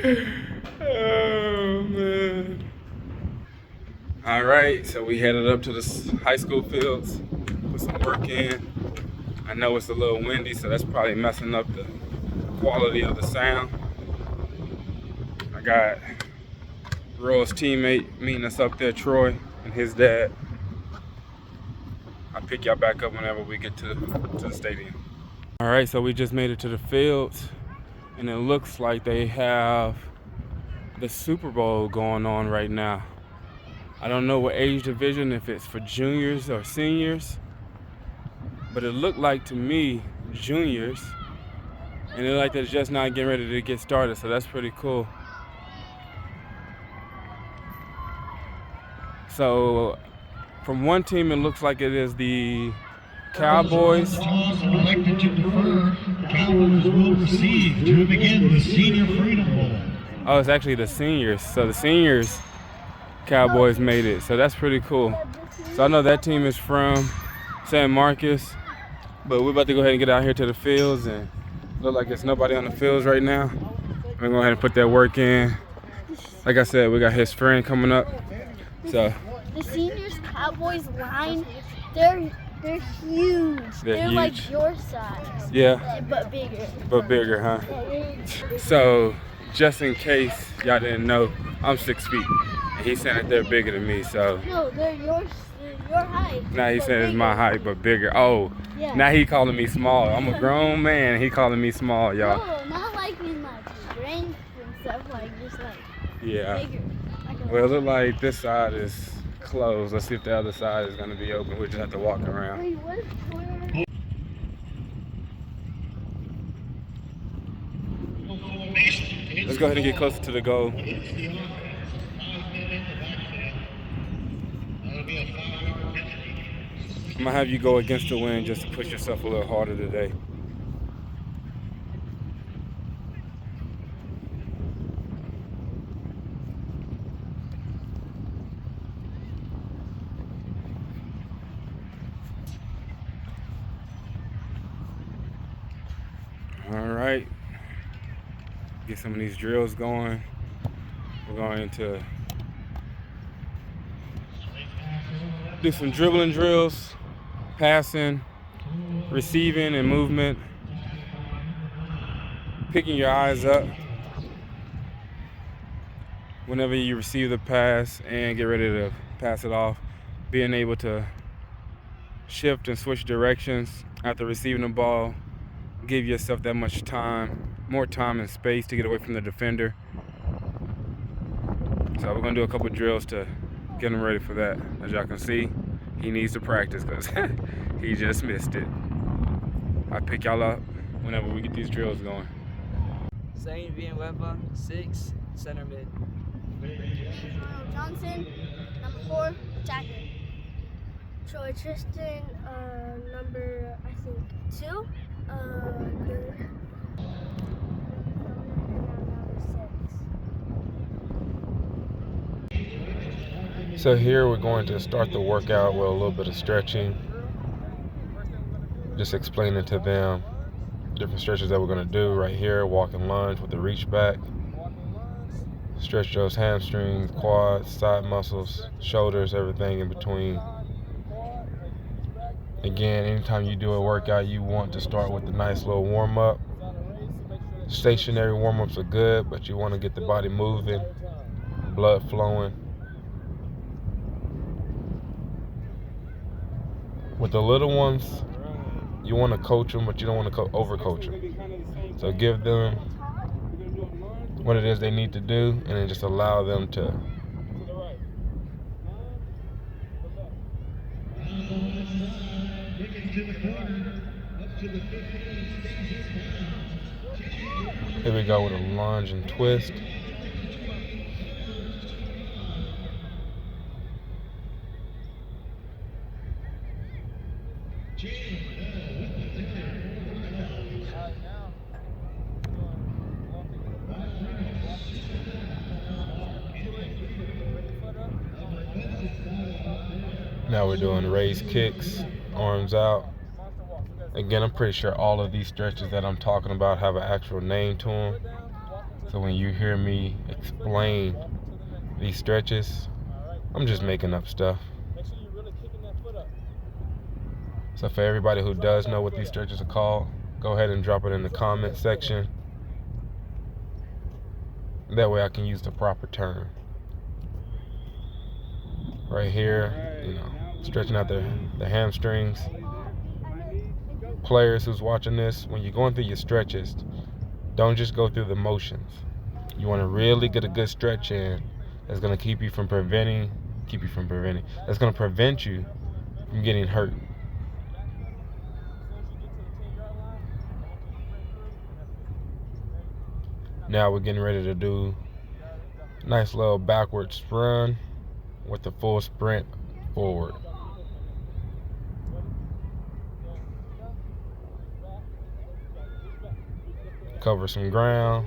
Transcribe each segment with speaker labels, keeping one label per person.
Speaker 1: Oh, man. All right, so we headed up to the high school fields, put some work in. I know it's a little windy, so that's probably messing up the quality of the sound. I got Roy's teammate meeting us up there, Troy, and his dad. I'll pick y'all back up whenever we get to the stadium. All right, so we just made it to the fields, and it looks like they have the Super Bowl going on right now. I don't know what age division, if it's for juniors or seniors, but it looked like to me juniors, and it looked like they're just not getting ready to get started, so that's pretty cool. So from one team, it looks like it is the Cowboys.
Speaker 2: Elected to defer, the Cowboys will receive to begin the Senior Freedom Bowl.
Speaker 1: Oh, it's actually the seniors. So the seniors Cowboys made it. So that's pretty cool. So I know that team is from San Marcos, but we're about to go ahead and get out here to the fields, and look like there's nobody on the fields right now. We're gonna go ahead and put that work in. Like I said, we got his friend coming up. So
Speaker 3: the seniors Cowboys line, they're huge. They're
Speaker 1: huge.
Speaker 3: Like your size.
Speaker 1: Yeah.
Speaker 3: But bigger.
Speaker 1: But bigger, huh? So just in case y'all didn't know, I'm 6 feet, and he's saying that they're bigger than me. So
Speaker 3: no, they're your height.
Speaker 1: now he's saying it's my height, but bigger. Oh, yeah. Now he calling me small. I'm a grown man, and he calling me small, y'all.
Speaker 3: No, not like in like strength and stuff, like just like
Speaker 1: yeah.
Speaker 3: Bigger.
Speaker 1: Well, it look like this side is closed. Let's see if the other side is gonna be open. We just have to walk around.
Speaker 3: Wait, what is
Speaker 1: Let's go ahead and get closer to the goal. I'm gonna have you go against the wind just to push yourself a little harder today. All right, get some of these drills going. We're going to do some dribbling drills, passing, receiving, and movement. Picking your eyes up whenever you receive the pass and get ready to pass it off. Being able to shift and switch directions after receiving the ball. Give yourself that much time, more time and space to get away from the defender. So we're gonna do a couple drills to get him ready for that. As y'all can see, he needs to practice because he just missed it. I'll pick y'all up whenever we get these drills going.
Speaker 4: Zane Villanueva, 6, center mid.
Speaker 3: Johnson, number 4, attacker. Troy Tristan, number, I think, 2.
Speaker 1: So here we're going to start the workout with a little bit of stretching. Just explaining to them different stretches that we're going to do right here. Walk and lunge with the reach back. Stretch those hamstrings, quads, side muscles, shoulders, everything in between. Again, anytime you do a workout, you want to start with a nice little warm-up. Stationary warm-ups are good, but you want to get the body moving, blood flowing. With the little ones, you want to coach them, but you don't want to overcoach them. So give them what it is they need to do, and then just allow them to Here we go with a lunge and twist. Now we're doing raised kicks, arms out. Again, I'm pretty sure all of these stretches that I'm talking about have an actual name to them. So when you hear me explain these stretches, I'm just making up stuff. So for everybody who does know what these stretches are called, go ahead and drop it in the comment section. That way I can use the proper term. Right here, you know, stretching out the hamstrings. Players who's watching this, when you're going through your stretches, don't just go through the motions. You want to really get a good stretch in that's going to keep you from preventing, that's going to prevent you from getting hurt. Now we're getting ready to do a nice little backwards run with the full sprint forward. Cover some ground.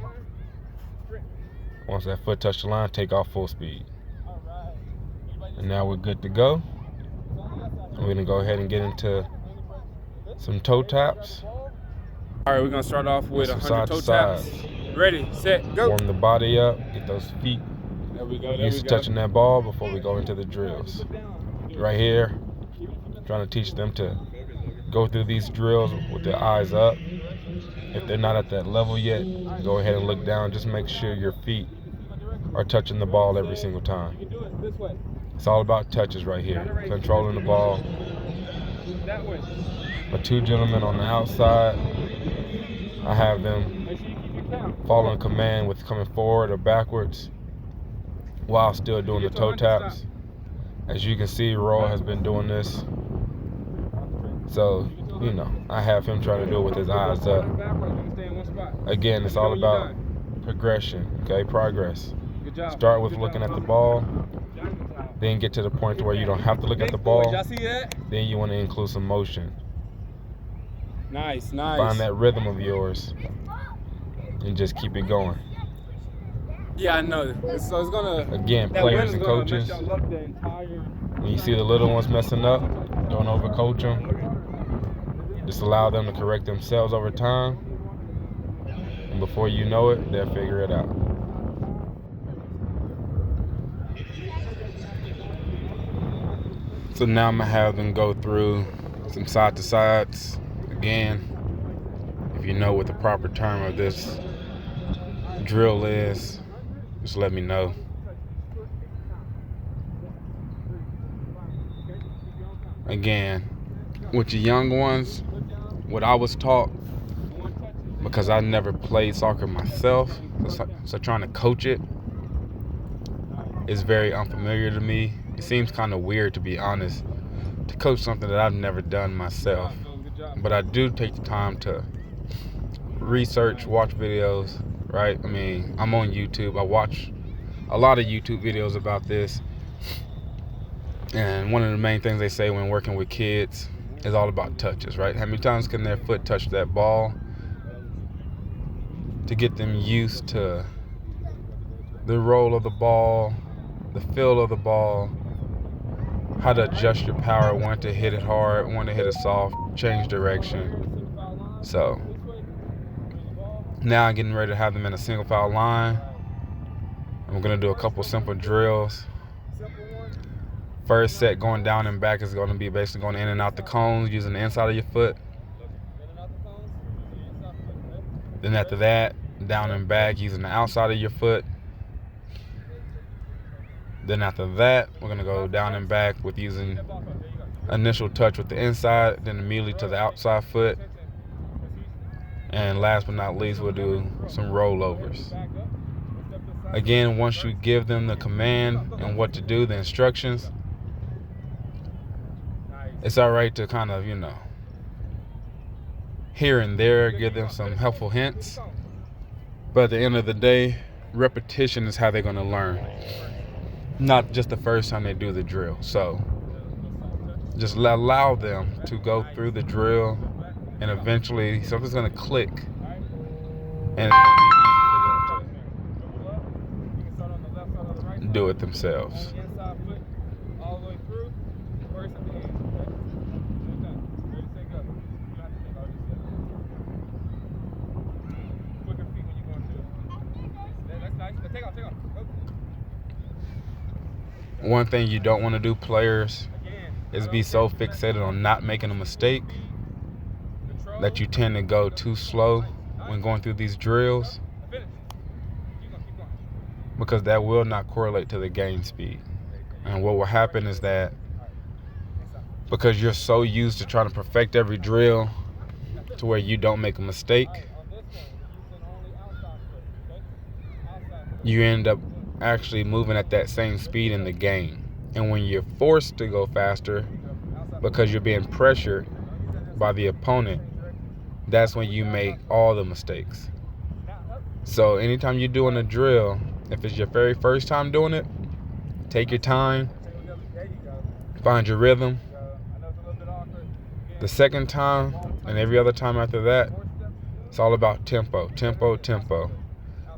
Speaker 1: Once that foot touches the line, take off full speed. And now we're good to go. We're gonna go ahead and get into some toe taps. All right, we're gonna start off with 100 toe taps. Ready, set, go. Warm the body up, get those feet used to touching that ball before we go into the drills. Right here, trying to teach them to go through these drills with their eyes up. If they're not at that level yet, go ahead and look down. Just make sure your feet are touching the ball every single time. It's all about touches right here. Controlling the ball. My two gentlemen on the outside, I have them following command with coming forward or backwards while still doing the toe taps. As you can see, Roy has been doing this. So, you know, I have him trying to do it with his eyes up. Again, it's all about progression, okay? Progress. Start with looking at the ball, then get to the point where you don't have to look at the ball. Then you want to include some motion.
Speaker 5: Nice.
Speaker 1: Find that rhythm of yours and just keep it going.
Speaker 5: Yeah, I know. So it's gonna.
Speaker 1: Again, players and coaches, when you see the little ones messing up, don't overcoach them. Just allow them to correct themselves over time. And before you know it, they'll figure it out. So now I'm gonna have them go through some side to sides. Again, if you know what the proper term of this drill is, just let me know. Again, with your young ones, what I was taught, because I never played soccer myself, so trying to coach it is very unfamiliar to me. It seems kind of weird, to be honest, to coach something that I've never done myself. But I do take the time to research, watch videos, right? I mean, I'm on YouTube. I watch a lot of YouTube videos about this. And one of the main things they say when working with kids is all about touches, right? How many times can their foot touch that ball to get them used to the roll of the ball, the feel of the ball, how to adjust your power, when to hit it hard, when to hit it soft, change direction. So now I'm getting ready to have them in a single file line. I'm gonna do a couple simple drills. First set going down and back is gonna be basically going in and out the cones using the inside of your foot. Then after that, down and back using the outside of your foot. Then after that, we're gonna go down and back with using initial touch with the inside, then immediately to the outside foot. And last but not least, we'll do some rollovers. Again, once you give them the command and what to do, the instructions, it's all right to kind of, you know, here and there, give them some helpful hints. But at the end of the day, repetition is how they're gonna learn. Not just the first time they do the drill. So just allow them to go through the drill, and eventually something's gonna click, and it's gonna be easy for them to do it themselves. One thing you don't want to do, players, is be so fixated on not making a mistake that you tend to go too slow when going through these drills, because that will not correlate to the game speed. And what will happen is that because you're so used to trying to perfect every drill to where you don't make a mistake, you end up actually moving at that same speed in the game. And when you're forced to go faster because you're being pressured by the opponent, that's when you make all the mistakes. So anytime you're doing a drill, if it's your very first time doing it, take your time, find your rhythm. The second time and every other time after that, it's all about tempo, tempo, tempo.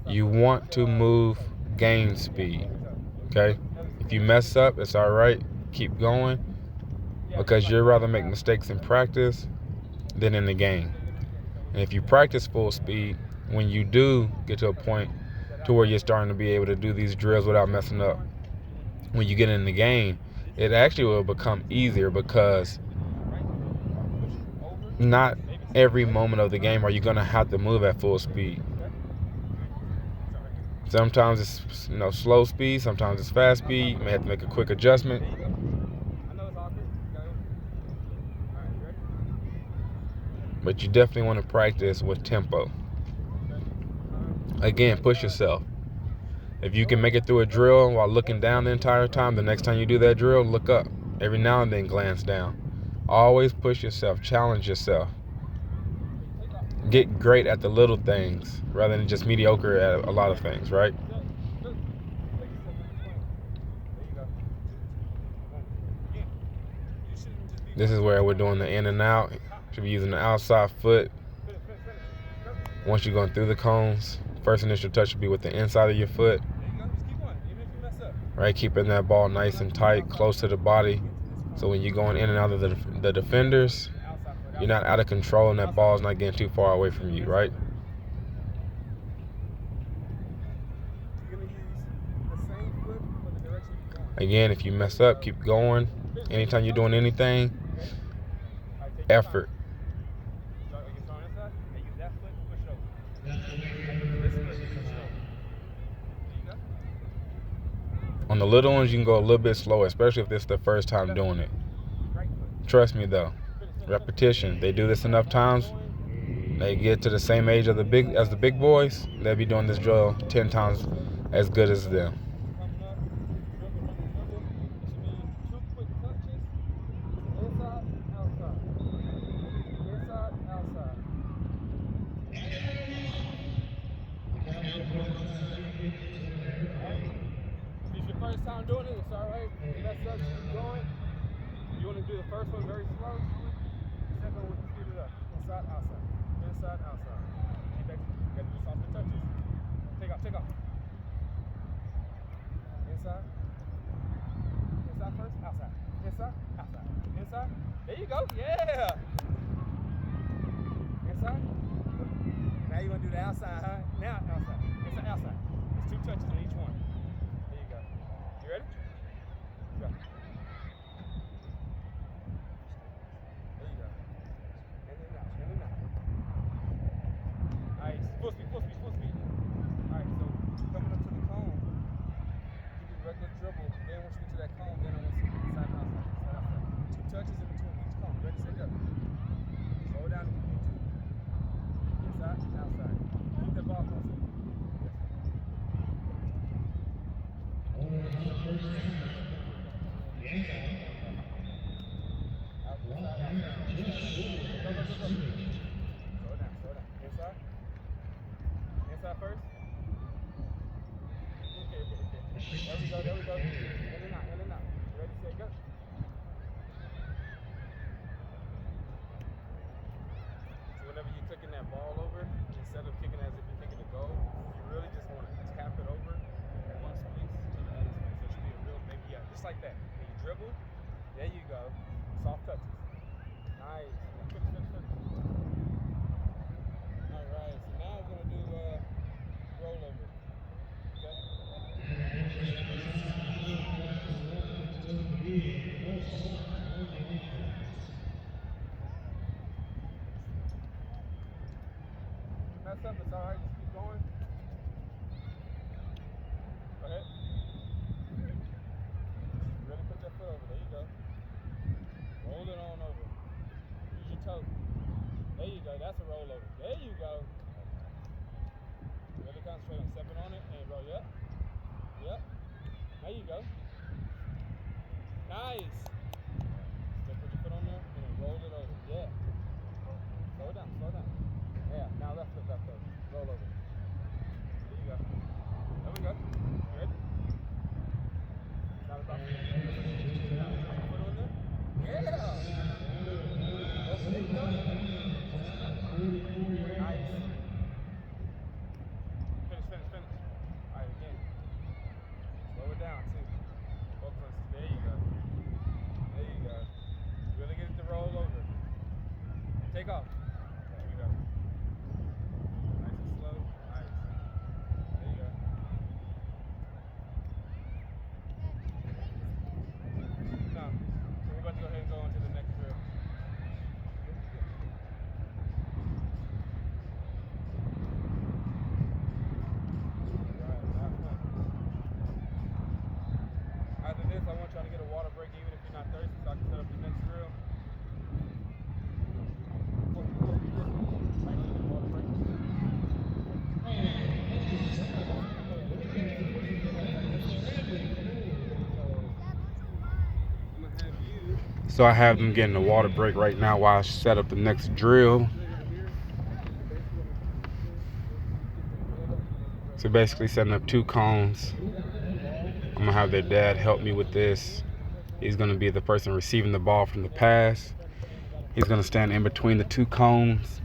Speaker 1: You want to move game speed, okay? If you mess up, it's all right. Keep going, because you'd rather make mistakes in practice than in the game. And if you practice full speed, when you do get to a point to where you're starting to be able to do these drills without messing up, when you get in the game, it actually will become easier, because not every moment of the game are you going to have to move at full speed. Sometimes it's slow speed, sometimes it's fast speed. You may have to make a quick adjustment. But you definitely want to practice with tempo. Again, push yourself. If you can make it through a drill while looking down the entire time, the next time you do that drill, look up. Every now and then glance down. Always push yourself, challenge yourself. Get great at the little things rather than just mediocre at a lot of things, right? This is where we're doing the in and out. Should be using the outside foot. Once you're going through the cones, first initial touch should be with the inside of your foot. Right, keeping that ball nice and tight, close to the body. So when you're going in and out of the defenders, you're not out of control and that ball's not getting too far away from you, right? Again, if you mess up, keep going. Anytime you're doing anything, effort. On the little ones, you can go a little bit slower, especially if this is the first time doing it. Trust me though, repetition. They do this enough times, they get to the same age as the big boys, they'll be doing this drill 10 times as good as them.
Speaker 5: First time doing it, it's all right. You mess up, keep going. You want to do the first one very slow. The second one, speed it up. Inside, outside. Inside, outside. You got to do softer touches. Take off, take off. Inside. Inside first, outside. Inside, outside. Inside. There you go. Yeah. Inside. Now you want to do the outside, huh? Now, outside. Inside, outside. There's 2 touches on each one. There you go. You ready? Go. There you go. In and out, in and out. Alright, full speed, full speed, full speed. Alright, so coming up to the cone, you do regular dribble, then once you get to that cone, then I want you to inside and outside, inside, outside. 2 touches in between each cone. Ready, set, go. Slow it down if you need to. Inside, outside. Keep that ball close. Inside first. Okay. There we go. In and out. Ready, set, go. So whenever you're clicking that ball over, instead of kicking as if you're kicking a goal, you really just want to tap it over one space to the other space. So it should be a real, just like that. When you dribble, there you go. Soft touches. Nice. Alright, so now we're going to do rollover. Okay? Mess up, it's alright, just keep going. Go ahead. Really put that foot over, there you go. Roll it on over. Use your toe. There you go, that's a rollover. There you go. Really concentrate on stepping on it and roll, yep. Yep. There you go. Nice. Just put your foot on there and then roll it over. Yeah. Slow it down, slow it down. Yeah, now left foot, roll over. There you go. There we go. Good. Not about to put on there. Yeah. There you go. Nice. Finish. Alright, again. Slow it down too. Focus on, there you go. There you go. Really get it to roll over. Take off. There you go. Nice and slow. Nice. There you go. No. So we're about to go ahead and go on to the next drill. After this, I want y'all to get a water break even if you're not thirsty, so I can set up the next drill.
Speaker 1: So I have them getting a water break right now while I set up the next drill. So basically setting up 2 cones. I'm gonna have their dad help me with this. He's gonna be the person receiving the ball from the pass. He's gonna stand in between the 2 cones.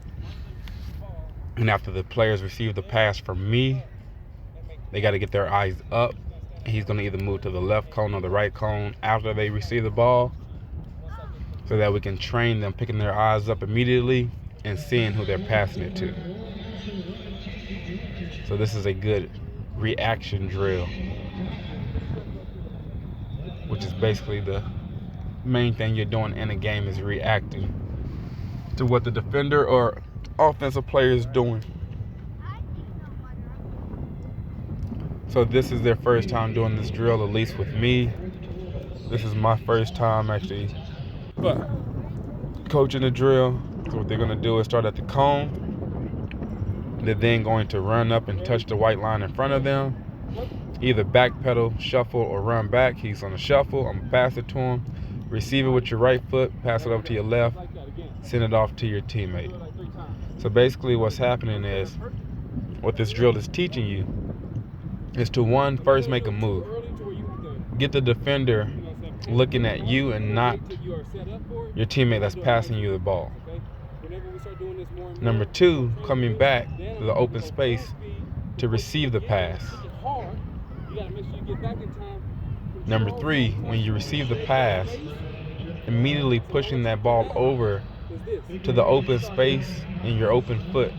Speaker 1: And after the players receive the pass from me, they gotta get their eyes up. He's gonna either move to the left cone or the right cone after they receive the ball, so that we can train them picking their eyes up immediately and seeing who they're passing it to. So this is a good reaction drill, which is basically the main thing you're doing in a game, is reacting to what the defender or offensive player is doing. So this is their first time doing this drill, at least with me. This is my first time actually coaching the drill. So what they're gonna do is start at the cone. They're then going to run up and touch the white line in front of them. Either backpedal, shuffle, or run back. He's gonna shuffle, I'm gonna pass it to him. Receive it with your right foot, pass it over to your left, send it off to your teammate. So basically what's happening is, what this drill is teaching you is to, one, first make a move. Get the defender looking at you and not your teammate that's passing you the ball. Number 2, coming back to the open space to receive the pass. Number 3, when you receive the pass, immediately pushing that ball over to the open space in your open foot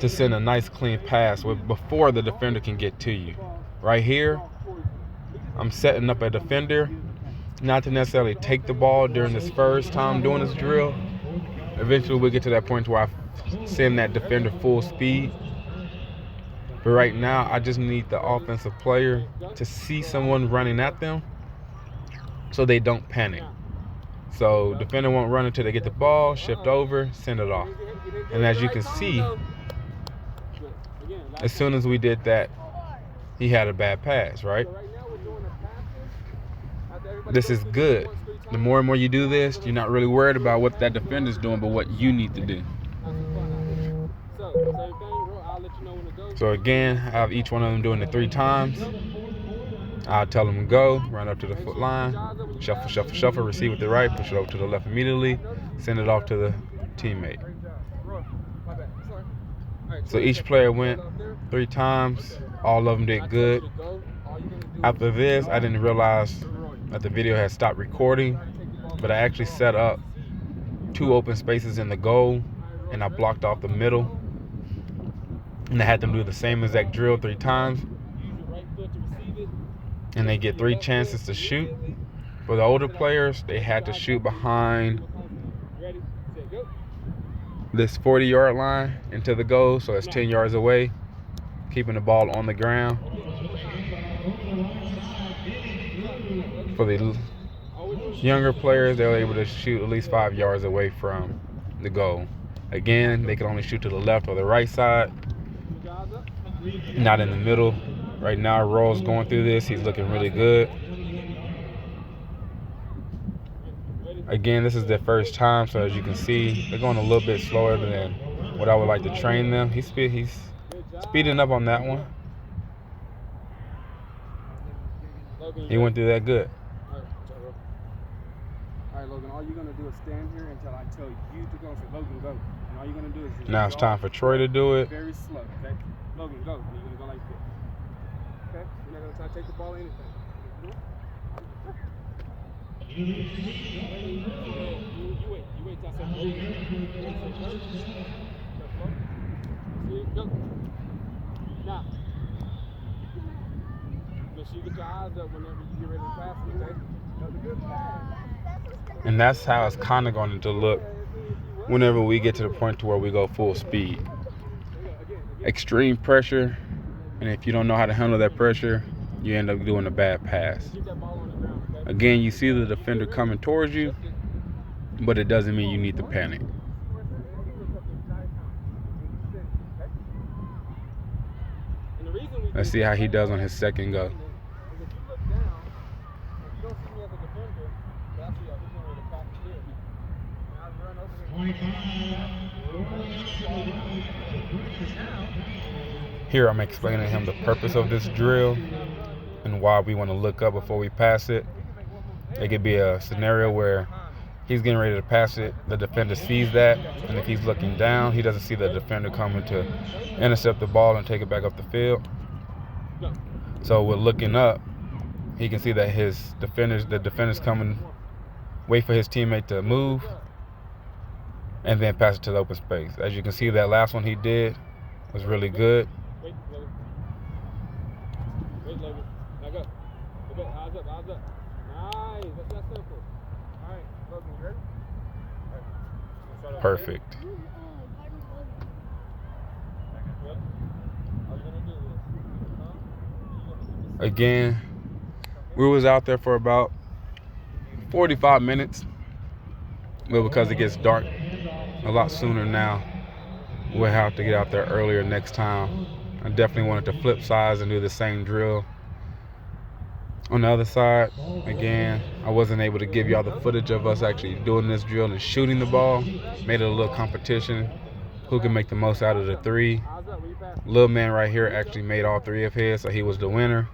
Speaker 1: to send a nice clean pass before the defender can get to you. Right here, I'm setting up a defender not to necessarily take the ball during this first time doing this drill. Eventually we'll get to that point where I send that defender full speed. But right now, I just need the offensive player to see someone running at them so they don't panic. So defender won't run until they get the ball, shift over, send it off. And as you can see, as soon as we did that, he had a bad pass, right? This is good. The more and more you do this, you're not really worried about what that defender's doing, but what you need to do. So again, I have each one of them doing it 3 times. I'll tell them go, run up to the foot line, shuffle, shuffle, shuffle, receive with the right, push it over to the left immediately, send it off to the teammate. So each player went 3 times. All of them did good. After this, I didn't realize that the video had stopped recording, but I actually set up 2 open spaces in the goal, and I blocked off the middle. And I had them do the same exact drill 3 times. and they get 3 chances to shoot. For the older players, they had to shoot behind
Speaker 5: Ready, set, go.
Speaker 1: this 40-yard line into the goal, so it's 10 yards away, keeping the ball on the ground. For the younger players, they were able to shoot at least 5 yards away from the goal. Again, they can only shoot to the left or the right side, not in the middle. Right now, Roll's going through this. He's looking really good. Again, this is their first time, so as you can see, they're going a little bit slower than what I would like to train them. He's speeding up on that one. He went through that good.
Speaker 5: All right, Logan, all you're going to do is stand here until I tell you to go. So, Logan, go. And all you're going to do is just
Speaker 1: Now it's time for Troy to do it.
Speaker 5: very slow, okay? Logan, go. And you're going to go like this. Okay? You're not going to try to take the ball or anything. You wait till I say go. Now, make sure you get your eyes up whenever you get ready to pass it, okay? That's a good pass.
Speaker 1: And that's how it's kind of going to look whenever we get to the point to where we go full speed. Extreme pressure, and if you don't know how to handle that pressure, you end up doing a bad pass. Again, you see the defender coming towards you, but it doesn't mean you need to panic. Let's see how he does on his second go. Here I'm explaining to him the purpose of this drill and why we want to look up before we pass it. It could be a scenario where he's getting ready to pass it, the defender sees that, and if he's looking down, he doesn't see the defender coming to intercept the ball and take it back up the field. So with looking up, he can see that the defender's coming, wait for his teammate to move, and then pass it to the open space. As you can see, that last one he did was really good.
Speaker 5: Wait, Logan. Now go. Okay, eyes up, eyes up. Nice. That's that simple. All right, Logan, you ready? All right.
Speaker 1: Perfect. Again, we was out there for about 45 minutes, but because it gets dark a lot sooner now, we'll have to get out there earlier next time. I definitely wanted to flip sides and do the same drill. On the other side, again, I wasn't able to give y'all the footage of us actually doing this drill and shooting the ball. Made it a little competition. Who can make the most out of the 3? Little man right here actually made all 3 of his, so he was the winner.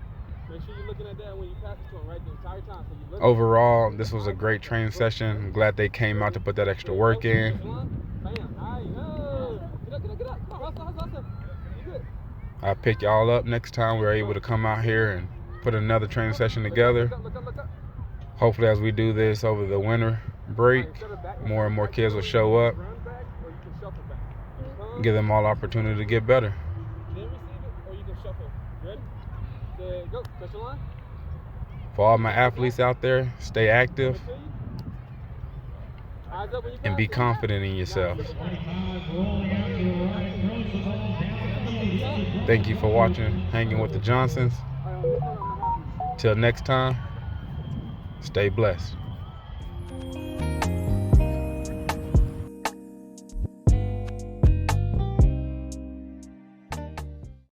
Speaker 5: Make sure you're looking at that when you pass it to him, right, the entire time. So you look
Speaker 1: Overall, this was a great training session. I'm glad they came out to put that extra work in. I'll pick y'all up next time we're able to come out here and put another training session together. Hopefully as we do this over the winter break, more and more kids will show up. Give them all opportunity to get better. For all my athletes out there, stay active and be confident in yourself. Thank you for watching Hanging with the Johnsons. Till next time, stay blessed.